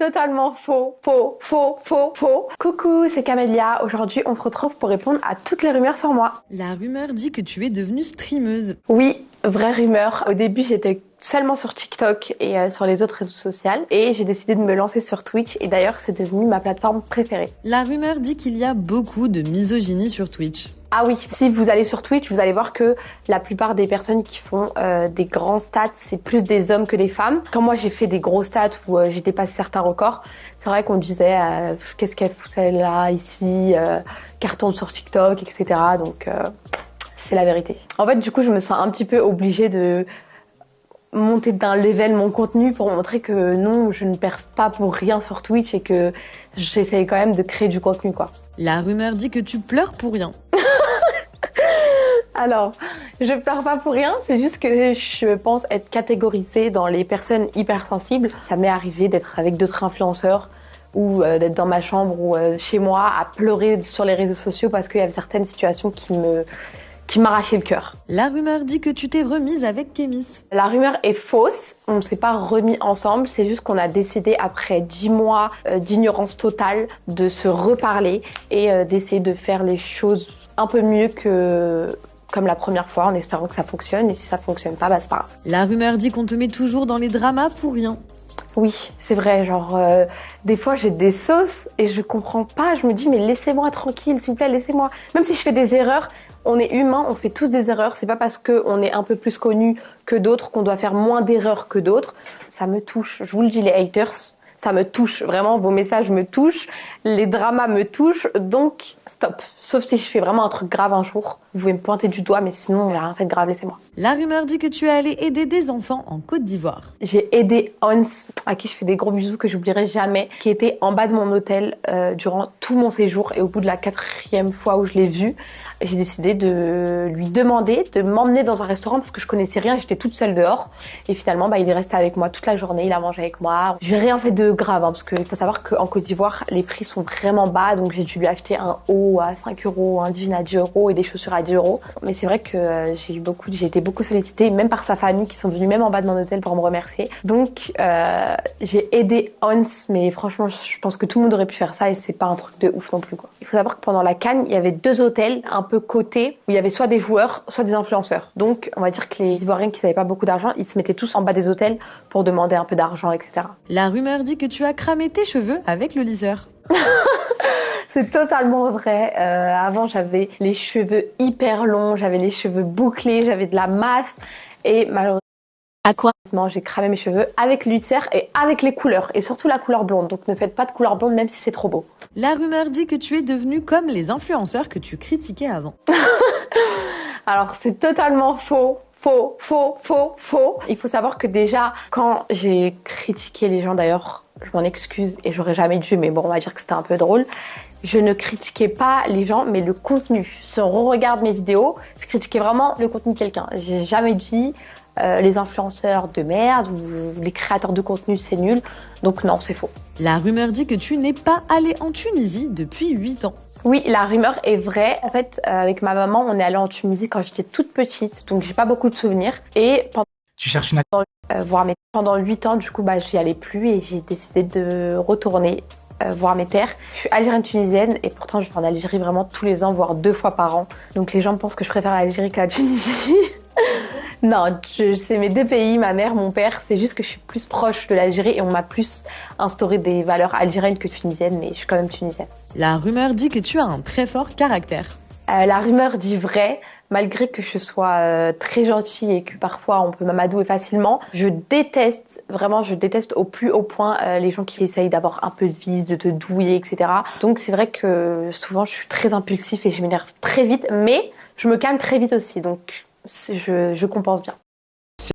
totalement faux, faux, faux, faux, faux. Coucou, c'est Camélia. Aujourd'hui, on se retrouve pour répondre à toutes les rumeurs sur moi. La rumeur dit que tu es devenue streameuse. Oui, vraie rumeur. Au début, j'étais seulement sur TikTok et sur les autres réseaux sociaux. Et j'ai décidé de me lancer sur Twitch. Et d'ailleurs, c'est devenu ma plateforme préférée. La rumeur dit qu'il y a beaucoup de misogynie sur Twitch. Ah oui, si vous allez sur Twitch, vous allez voir que la plupart des personnes qui font des grands stats, c'est plus des hommes que des femmes. Quand moi j'ai fait des gros stats où j'ai dépassé certains records, c'est vrai qu'on disait qu'est-ce qu'elle fout celle-là ici, carton sur TikTok, etc. Donc c'est la vérité. En fait, du coup, je me sens un petit peu obligée de monter d'un level mon contenu pour montrer que non, je ne perce pas pour rien sur Twitch et que j'essaye quand même de créer du contenu, quoi. La rumeur dit que tu pleures pour rien. Alors, je pleure pas pour rien, c'est juste que je pense être catégorisée dans les personnes hypersensibles. Ça m'est arrivé d'être avec d'autres influenceurs ou d'être dans ma chambre ou chez moi à pleurer sur les réseaux sociaux parce qu'il y avait certaines situations qui m'arrachaient le cœur. La rumeur dit que tu t'es remise avec Kémis. La rumeur est fausse, on ne s'est pas remis ensemble, c'est juste qu'on a décidé après 10 mois d'ignorance totale de se reparler et d'essayer de faire les choses un peu mieux que comme la première fois, en espérant que ça fonctionne, et si ça fonctionne pas, bah c'est pas grave. La rumeur dit qu'on te met toujours dans les dramas pour rien. Oui, c'est vrai, genre des fois j'ai des sauces et je comprends pas, je me dis mais laissez-moi tranquille, s'il vous plaît, laissez-moi. Même si je fais des erreurs, on est humain, on fait tous des erreurs, c'est pas parce que on est un peu plus connu que d'autres qu'on doit faire moins d'erreurs que d'autres. Ça me touche, je vous le dis les haters, ça me touche, vraiment vos messages me touchent, les dramas me touchent, donc stop. Sauf si je fais vraiment un truc grave un jour, vous pouvez me pointer du doigt, mais sinon, il n'y a rien fait de grave, laissez-moi. La rumeur dit que tu es allée aider des enfants en Côte d'Ivoire. J'ai aidé Hans, à qui je fais des gros bisous que j'oublierai jamais, qui était en bas de mon hôtel durant tout mon séjour, et au bout de la 4e fois où je l'ai vu, j'ai décidé de lui demander de m'emmener dans un restaurant parce que je connaissais rien, j'étais toute seule dehors. Et finalement, il est resté avec moi toute la journée, il a mangé avec moi. J'ai rien fait de grave, parce qu'il faut savoir qu'en Côte d'Ivoire, les prix sont vraiment bas, donc j'ai dû lui acheter un haut à 5 €, un jean à 10 € et des chaussures à 10 €. Mais c'est vrai que j'ai été beaucoup sollicitée, même par sa famille qui sont venus même en bas de mon hôtel pour me remercier. Donc j'ai aidé Hans, mais franchement, je pense que tout le monde aurait pu faire ça et c'est pas un truc de ouf non plus, quoi. Il faut savoir que pendant la CAN, il y avait 2 hôtels un peu cotés où il y avait soit des joueurs, soit des influenceurs. Donc on va dire que les Ivoiriens qui n'avaient pas beaucoup d'argent, ils se mettaient tous en bas des hôtels pour demander un peu d'argent, etc. La rumeur dit que tu as cramé tes cheveux avec le liseur. C'est totalement vrai. Avant, j'avais les cheveux hyper longs, j'avais les cheveux bouclés, j'avais de la masse et malheureusement, À quoi? j'ai cramé mes cheveux avec l'ulcère et avec les couleurs et surtout la couleur blonde. Donc ne faites pas de couleur blonde même si c'est trop beau. La rumeur dit que tu es devenue comme les influenceurs que tu critiquais avant. Alors c'est totalement faux. Faux, faux, faux, faux. Il faut savoir que déjà, quand j'ai critiqué les gens, d'ailleurs, je m'en excuse et j'aurais jamais dû, mais bon, on va dire que c'était un peu drôle. Je ne critiquais pas les gens, mais le contenu. Si on re-regarde mes vidéos, je critiquais vraiment le contenu de quelqu'un. J'ai jamais dit les influenceurs de merde ou les créateurs de contenu c'est nul. Donc non, c'est faux. La rumeur dit que tu n'es pas allée en Tunisie depuis 8 ans. Oui, la rumeur est vraie. En fait, avec ma maman, on est allé en Tunisie quand j'étais toute petite, donc j'ai pas beaucoup de souvenirs. Et Tu cherches une pendant 8 ans, du coup, j'y allais plus et j'ai décidé de retourner voir mes terres. Je suis algérienne tunisienne et pourtant je vais en Algérie vraiment tous les ans, voire 2 fois par an. Donc les gens pensent que je préfère l'Algérie que la Tunisie. Non, c'est mes 2 pays, ma mère, mon père. C'est juste que je suis plus proche de l'Algérie et on m'a plus instauré des valeurs algériennes que tunisiennes, mais je suis quand même tunisienne. La rumeur dit que tu as un très fort caractère. La rumeur dit vrai. Malgré que je sois très gentille et que parfois on peut m'amadouer facilement, je déteste au plus haut point les gens qui essayent d'avoir un peu de vice, de te douiller, etc. Donc c'est vrai que souvent je suis très impulsif et je m'énerve très vite, mais je me calme très vite aussi, donc je compense bien.